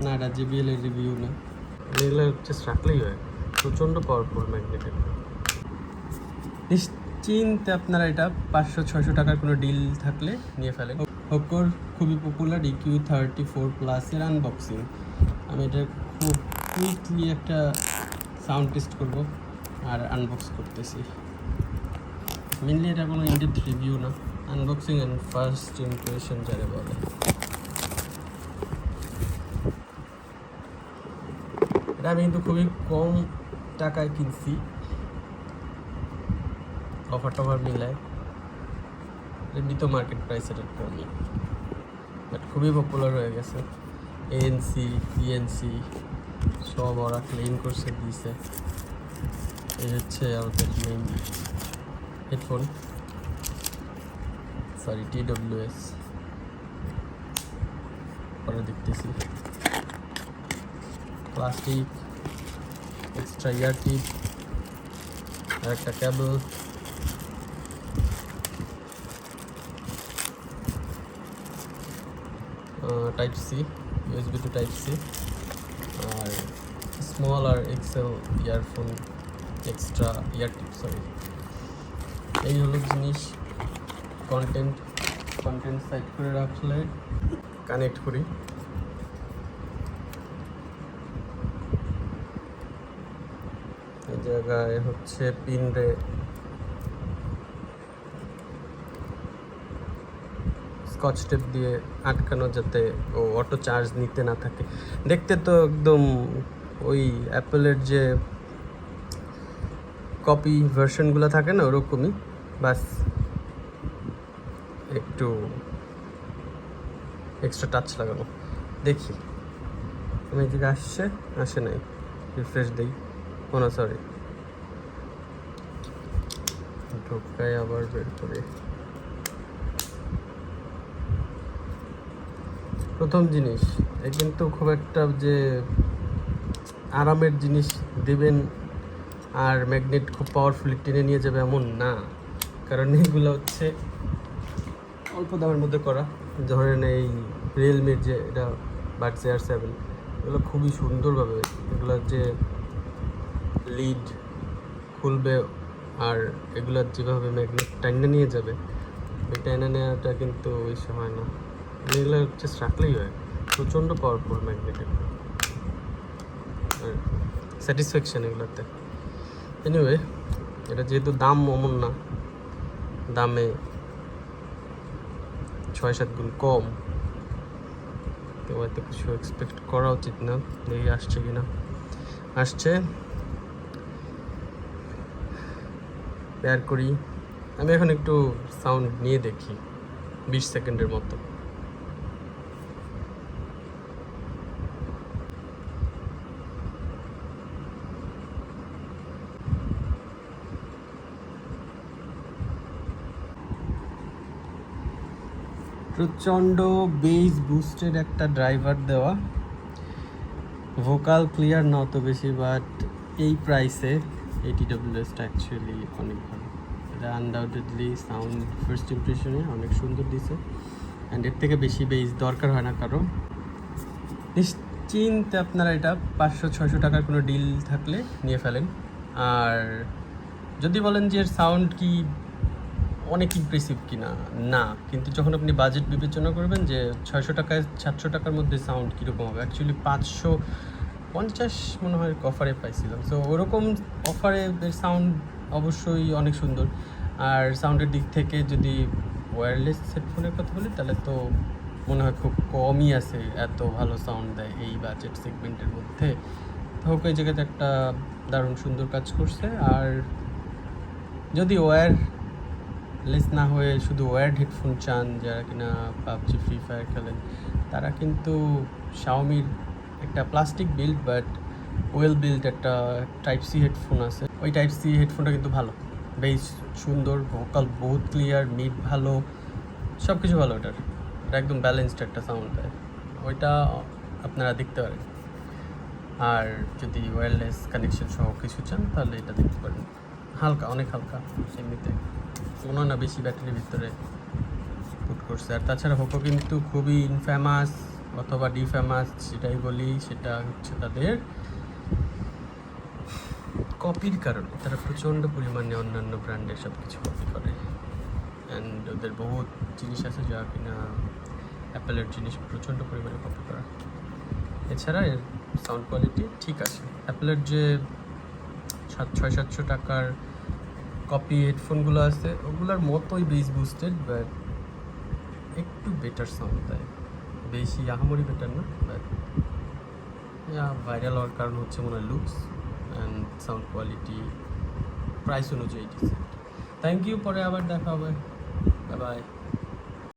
না, এটা JBL এর রিভিউ না, এগুলো জাস্ট রাখলেই হয়। প্রচণ্ড পাওয়ারফুল ম্যাগনেট। নিশ্চিন্তে আপনারা এটা 500-600 টাকার কোনো ডিল থাকলে নিয়ে ফেলেন। হোকোর খুবই পপুলার EQ34+ এর আনবক্সিং। আমি এটা খুব কুইকলি একটা সাউন্ড টেস্ট করব আর আনবক্স করতেছি। মেনলি এটা কোনো ইনডেপথ রিভিউ না, আনবক্সিং অ্যান্ড ফার্স্ট ইমপ্রেশন যারা বলে। এটা আমি কিন্তু খুবই কম টাকায় কিনছি, অফার টফার মিলায়। এমনি তো মার্কেট প্রাইস এটা কমই, বাট খুবই পপুলার হয়ে গেছে। ANC, PNC সব ওরা ক্লেম করছে, দিয়েছে। এই হচ্ছে আমাদের মেইন হেডফোন, সরি TWS। পরে দেখতেছি প্লাস্টিক, এক্সট্রা ইয়ার টিপ আর একটা cable. Type-C, USB to Type-C, আর স্মল আর XL earphone, extra ear tip, sorry. এই হলো জিনিস। কন্টেন্ট সাইড করে রাখলে কানেক্ট করি। এই জায়গায় হচ্ছে পিন রে স্কচ টেপ দিয়ে আটকানো, যাতে ও অটো চার্জ নিতে না থাকে। দেখতে তো একদম ওই অ্যাপেলের যে কপি ভার্সনগুলো থাকে না, ওরকমই, বাস একটু এক্সট্রা টাচ লাগানো। দেখি আমি এদিকে আসে নাই, রিফ্রেশ দিই। না সরি, ঢোকাই আবার বের করে। প্রথম জিনিস, এ কিন্তু খুব একটা যে আরামের জিনিস দিবেন আর ম্যাগনেট খুব পাওয়ারফুলি টেনে নিয়ে যাবে এমন না, কারণ এইগুলো হচ্ছে অল্প দামের মধ্যে করা। ধরেন এই রিয়েলমির যে এটা বাডস Air 7, এগুলো খুবই সুন্দরভাবে, এগুলোর যে লিড খুলবে আর এগুলোর যেভাবে ম্যাগনেট টাইনে নিয়ে যাবে, ওই টাইনে নেওয়াটা কিন্তু ওই সময় না। এগুলো জাস্ট রাখলেই হয়। প্রচণ্ড পাওয়ারফুল ম্যাগনেট, আর স্যাটিসফ্যাকশান এগুলোতে। এনিওয়ে, এটা যেহেতু দাম অমন না, দামে 6-7 গুণ কম, তো এত কিছু এক্সপেক্ট করা উচিত না। দেখি আসছে কিনা। আসছে, পেয়ার করি। আমি এখন একটু সাউন্ড নিয়ে দেখি 20 সেকেন্ডের মতো। প্রচণ্ড বেস বুস্টেড একটা ড্রাইভার দেওয়া, ভোকাল ক্লিয়ার না অত বেশি, বাট এই প্রাইসে এই TWS-টা অ্যাকচুয়ালি অনেক ভালো। এটা আনডাউটেডলি সাউন্ড ফার্স্ট ইমপ্রেশনে অনেক সুন্দর দিছে, অ্যান্ড এর থেকে বেশি বেস দরকার হয় না কারো। নিশ্চিন্তে আপনারা এটা 500-600 টাকার কোনো ডিল থাকলে নিয়ে ফেলেন। আর যদি বলেন যে এর সাউন্ড কি অনেক ইমপ্রেসিভ কিনা, না, কিন্তু যখন আপনি বাজেট বিবেচনা করবেন যে 600 টাকায় 700 টাকার মধ্যে সাউন্ড কীরকম হবে, অ্যাকচুয়ালি 550 মনে হয় অফারে পাইছিলাম। সো ওরকম অফারে এর সাউন্ড অবশ্যই অনেক সুন্দর। আর সাউন্ডের দিক থেকে যদি ওয়্যারলেস হেডফোনের কথা বলি, তাহলে তো মনে হয় খুব কমই আছে এত ভালো সাউন্ড দেয় এই বাজেট সেগমেন্টের মধ্যে। হোক এই জায়গাতে একটা দারুণ সুন্দর কাজ করছে। আর যদি ওয়্যারলেস না হয়ে শুধু ওয়্যার্ড হেডফোন চান, যারা কিনা PUBG, ফ্রি ফায়ার খেলেন, তারা কিন্তু শাওমির একটা plastic build but well build একটা Type-C হেডফোন আছে। ওই Type-C হেডফোনটা কিন্তু ভালো, বেশ সুন্দর, ভোকাল বহুত ক্লিয়ার, মিড ভালো, সব কিছু ভালো। এটা একদম ব্যালেন্সড একটা সাউন্ড দেয়, ওইটা আপনারা দেখতে পারেন। আর যদি ওয়্যারলেস কানেকশন সহ কিছু চান, তাহলে এটা দেখতে পারেন। হালকা, অনেক হালকা, এমনিতে মনে হয় না বেশি ব্যাটারির ভিতরে পুট করছে। আর তাছাড়া হোকো কিন্তু খুবই ইনফেমাস অথবা ডিফেমাস যেটাই বলি, সেটা হচ্ছে তাদের কপির কারণে। তারা প্রচণ্ড পরিমাণে অন্যান্য ব্র্যান্ডের সব কিছু কপি করে, অ্যান্ড ওদের বহুত জিনিস আছে যা কিনা অ্যাপেলের জিনিস প্রচণ্ড পরিমাণে কপি করা। এছাড়া এর সাউন্ড কোয়ালিটি ঠিক আছে। অ্যাপেলের যে 600-700 টাকার কপি হেডফোনগুলো আছে ওগুলোর মতোই বেস বুস্টেড, বাট একটু বেটার সাউন্ড দেয়, বেশি আহামরি বেটার না, বাট ভাইরাল হওয়ার কারণ হচ্ছে মনে হয় looks and sound quality price অনুযায়ী ডিসেন্ট। থ্যাংক ইউ, পরে আবার দেখা হবে, বাই বাই।